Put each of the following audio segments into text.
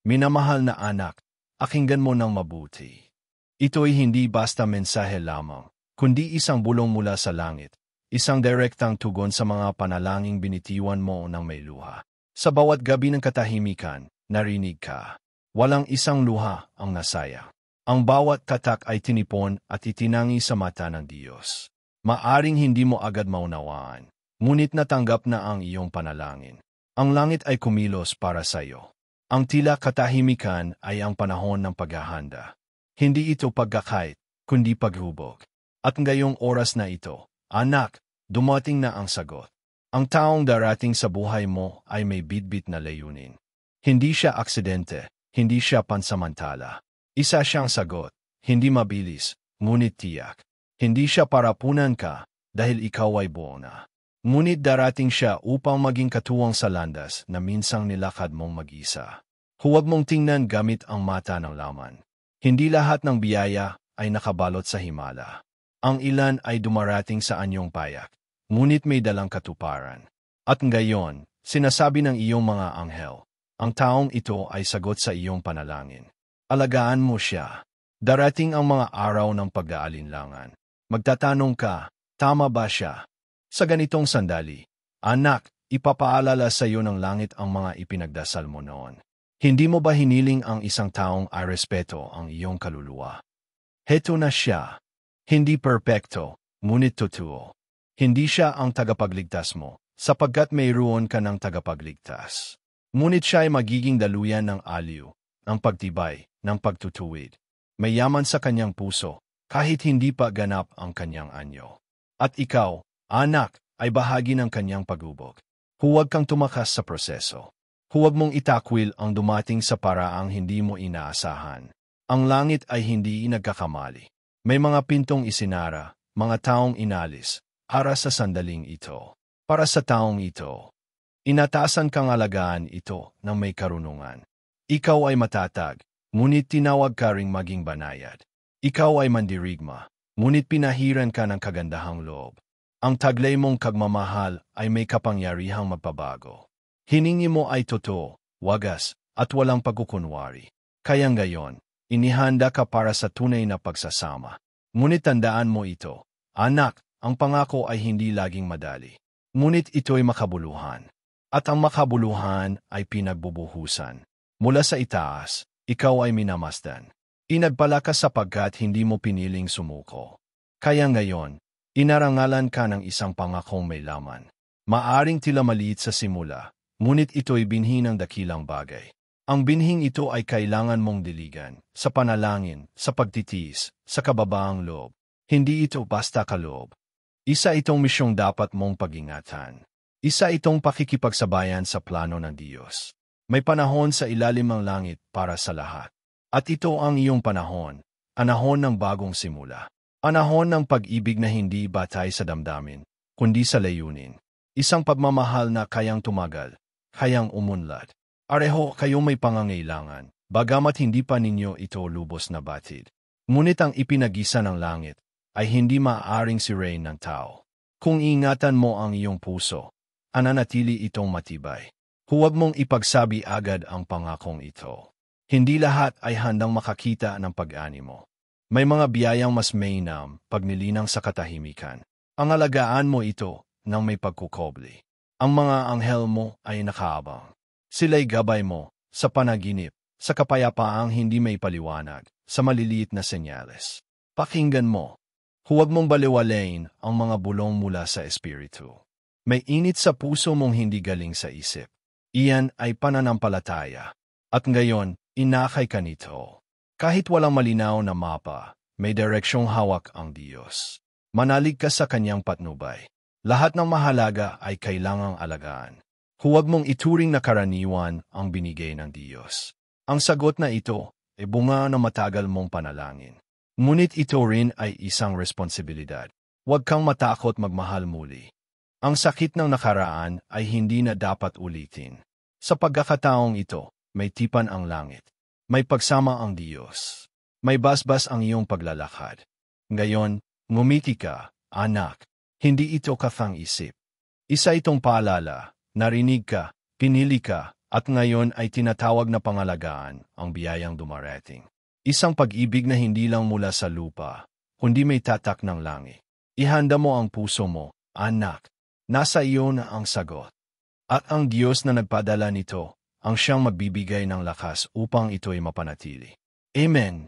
Minamahal na anak, pakinggan mo ng mabuti. Ito'y hindi basta mensahe lamang, kundi isang bulong mula sa langit, isang direktang tugon sa mga panalangin binitiwan mo ng may luha. Sa bawat gabi ng katahimikan, narinig ka. Walang isang luha ang nasayang. Ang bawat tatak ay tinipon at itinangi sa mata ng Diyos. Maaring hindi mo agad maunawaan, ngunit natanggap na ang iyong panalangin. Ang langit ay kumilos para sa iyo. Ang tila katahimikan ay ang panahon ng paghahanda. Hindi ito pagkakait, kundi paghubog. At ngayong oras na ito, anak, dumating na ang sagot. Ang taong darating sa buhay mo ay may bitbit na layunin. Hindi siya aksidente, hindi siya pansamantala. Isa siyang sagot, hindi mabilis, ngunit tiyak. Hindi siya para punan ka dahil ikaw ay buo na. Ngunit darating siya upang maging katuwang sa landas na minsang nilakad mong mag-isa. Huwag mong tingnan gamit ang mata ng laman. Hindi lahat ng biyaya ay nakabalot sa himala. Ang ilan ay dumarating sa anyong payak, ngunit may dalang katuparan. At ngayon, sinasabi ng iyong mga anghel, ang taong ito ay sagot sa iyong panalangin. Alagaan mo siya. Darating ang mga araw ng pag-aalinlangan. Magtatanong ka, tama ba siya? Sa ganitong sandali, anak, ipapaalala sa iyo ng langit ang mga ipinagdasal mo noon. Hindi mo ba hiniling ang isang taong ay respeto ang iyong kaluluwa? Heto na siya. Hindi perpekto, ngunit totoo. Hindi siya ang tagapagligtas mo, sapagkat mayroon ka ng tagapagligtas. Ngunit siya ay magiging daluyan ng aliw, ng pagtibay, ng pagtutuwid. May yaman sa kanyang puso, kahit hindi pa ganap ang kanyang anyo. At ikaw, anak, ay bahagi ng kanyang paghubog. Huwag kang tumakas sa proseso. Huwag mong itakwil ang dumating sa paraang hindi mo inaasahan. Ang langit ay hindi nagkakamali. May mga pintong isinara, mga taong inalis, para sa sandaling ito. Para sa taong ito. Inatasan kang alagaan ito ng may karunungan. Ikaw ay matatag, ngunit tinawag ka ring maging banayad. Ikaw ay mandirigma, ngunit pinahiran ka ng kagandahang loob. Ang taglay mong kagmamahal ay may kapangyarihang magpabago. Hiningi mo ay totoo, wagas, at walang pagkukunwari. Kaya ngayon, inihanda ka para sa tunay na pagsasama. Ngunit tandaan mo ito, anak, ang pangako ay hindi laging madali. Ngunit ito'y makabuluhan. At ang makabuluhan ay pinagbubuhusan. Mula sa itaas, ikaw ay minamasdan. Inagpala ka sapagkat hindi mo piniling sumuko. Kaya ngayon, inarangalan ka ng isang pangakong may laman. Maaring tila maliit sa simula, ngunit ito'y binhi ng dakilang bagay. Ang binhing ito ay kailangan mong diligan, sa panalangin, sa pagtitiis, sa kababaang loob. Hindi ito basta kaloob. Isa itong misyong dapat mong pag-ingatan. Isa itong pakikipagsabayan sa plano ng Diyos. May panahon sa ilalim ng langit para sa lahat. At ito ang iyong panahon ng bagong simula. Panahon ng pag-ibig na hindi batay sa damdamin, kundi sa layunin. Isang pagmamahal na kayang tumagal, kayang umunlad. Pareho kayo may pangangailangan, bagamat hindi pa ninyo ito lubos na batid. Ngunit ang ipinag-isa ng langit ay hindi maaaring sirain ng tao. Kung ingatan mo ang iyong puso, ananatili itong matibay. Huwag mong ipagsabi agad ang pangakong ito. Hindi lahat ay handang makakita ng pag-ani mo. May mga biyayang mas mainam pag nilinang sa katahimikan. Ang alagaan mo ito nang may pagkukobli. Ang mga anghel mo ay nakaabang. Sila'y gabay mo sa panaginip, sa kapayapaang hindi may paliwanag, sa maliliit na senyales. Pakinggan mo. Huwag mong baliwalain ang mga bulong mula sa espiritu. May init sa puso mong hindi galing sa isip. Iyan ay pananampalataya. At ngayon, inakay ka nito. Kahit walang malinaw na mapa, may direksyong hawak ang Diyos. Manalig ka sa kanyang patnubay. Lahat ng mahalaga ay kailangang alagaan. Huwag mong ituring na karaniwan ang binigay ng Diyos. Ang sagot na ito ay bunga ng matagal mong panalangin. Ngunit ito rin ay isang responsibilidad. Huwag kang matakot magmahal muli. Ang sakit ng nakaraan ay hindi na dapat ulitin. Sa pagkakataong ito, may tipan ang langit. May pagsama ang Diyos. May basbas ang iyong paglalakad. Ngayon, ngumiti ka, anak. Hindi ito kathang isip. Isa itong paalala, narinig ka, pinili ka, at ngayon ay tinatawag na pangalagaan ang biyayang dumarating. Isang pag-ibig na hindi lang mula sa lupa, kundi may tatak ng langit. Ihanda mo ang puso mo, anak. Nasa iyo na ang sagot. At ang Diyos na nagpadala nito, ang siyang magbibigay ng lakas upang ito'y mapanatili. Amen.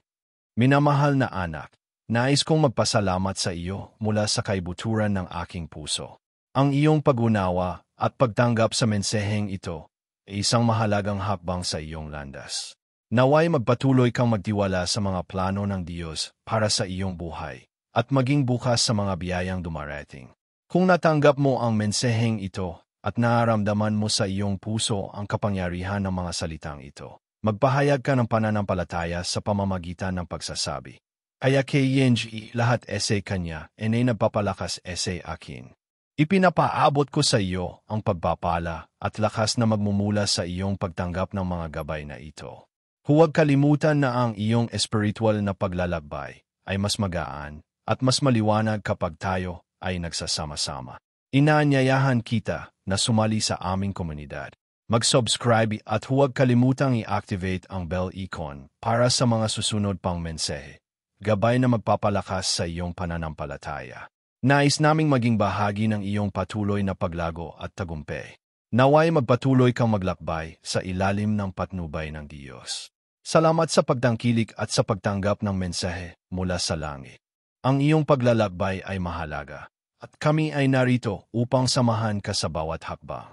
Minamahal na anak, nais kong magpasalamat sa iyo mula sa kaibuturan ng aking puso. Ang iyong pag-unawa at pagtanggap sa mensaheng ito ay isang mahalagang hakbang sa iyong landas. Naway magpatuloy kang magtiwala sa mga plano ng Diyos para sa iyong buhay at maging bukas sa mga biyayang dumarating. Kung natanggap mo ang mensaheng ito at nararamdaman mo sa iyong puso ang kapangyarihan ng mga salitang ito, magpahayag ka ng pananampalataya sa pamamagitan ng pagsasabi, "Kaya kay Yenji lahat ese kanya, enay nagpapalakas ese akin." Ipinapaabot ko sa iyo ang pagpapala at lakas na magmumula sa iyong pagtanggap ng mga gabay na ito. Huwag kalimutan na ang iyong espiritual na paglalakbay ay mas magaan at mas maliwanag kapag tayo ay nagsasama-sama. Inaanyayahan kita na sumali sa aming komunidad. Mag-subscribe at huwag kalimutang i-activate ang bell icon para sa mga susunod pang mensahe. Gabay na magpapalakas sa iyong pananampalataya. Nais naming maging bahagi ng iyong patuloy na paglago at tagumpay. Naway magpatuloy kang maglakbay sa ilalim ng patnubay ng Diyos. Salamat sa pagtangkilik at sa pagtanggap ng mensahe mula sa langit. Ang iyong paglalakbay ay mahalaga, at kami ay narito upang samahan ka sa bawat hakbang.